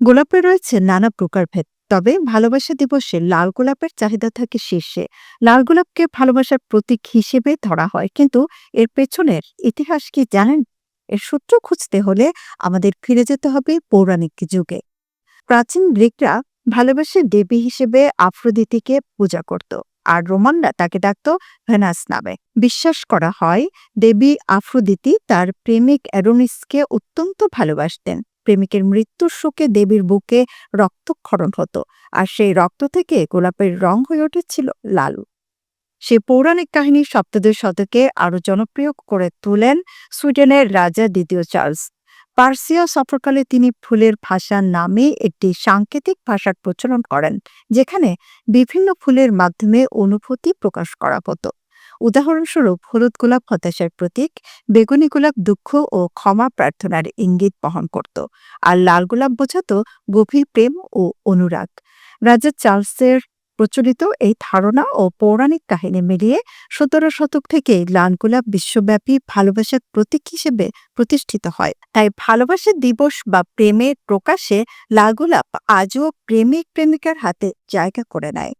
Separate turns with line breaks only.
গোলাপের রয়েছে নানা প্রকারভেদ। তবে ভালোবাসা দিবসে লাল গোলাপের চাহিদা থাকে শীর্ষে। লাল গোলাপকে ভালোবাসার প্রতীক হিসেবে ধরা হয়, কিন্তু এর পেছনের ইতিহাস কি জানেন? এর সূত্র খুঁজতে হলে আমাদের ফিরে যেতে হবে পৌরাণিক যুগে। প্রাচীন গ্রিকরা ভালোবাসার দেবী হিসেবে আফ্রোদিতিকে পূজা করত, আর রোমানরা তাকে ডাকত ভেনাস নামে। বিশ্বাস করা হয় দেবী আফ্রোদিতি তার প্রেমিক অ্যাডোনিসকে অত্যন্ত ভালোবাসতেন। প্রেমিকের মৃত্যুর শোকে দেবীর বুকে রক্তক্ষরণ হতো, আর সেই রক্ত থেকে গোলাপের রং হয়ে উঠেছিল লাল। সে পৌরাণিক কাহিনী সপ্তদশ শতকে আরো জনপ্রিয় করে তোলেন সুইডেনের রাজা দ্বিতীয় চার্লস। পার্সীয় সফরকালে তিনি ফুলের ভাষা নামে একটি সাংকেতিক ভাষার প্রচলন করেন, যেখানে বিভিন্ন ফুলের মাধ্যমে অনুভূতি প্রকাশ করা হতো। উদাহরণস্বরূপ হলুদ গোলাপ হতাশার প্রতীক, বেগুনি গোলাপ দুঃখ ও ক্ষমা প্রার্থনার ইঙ্গিত বহন করত, আর লাল গোলাপ বোঝাতো গভীর প্রেম ও অনুরাগ। রাজা চার্লসের প্রচলিত এই ধারণা ও পৌরাণিক কাহিনী মিলিয়ে ১৭ শতক থেকে লাল গোলাপ বিশ্বব্যাপী ভালোবাসার প্রতীক হিসেবে প্রতিষ্ঠিত হয়। তাই ভালোবাসা দিবস বা প্রেমের প্রকাশে লাল গোলাপ আজও প্রেমিক প্রেমিকার হাতে জায়গা করে নেয়।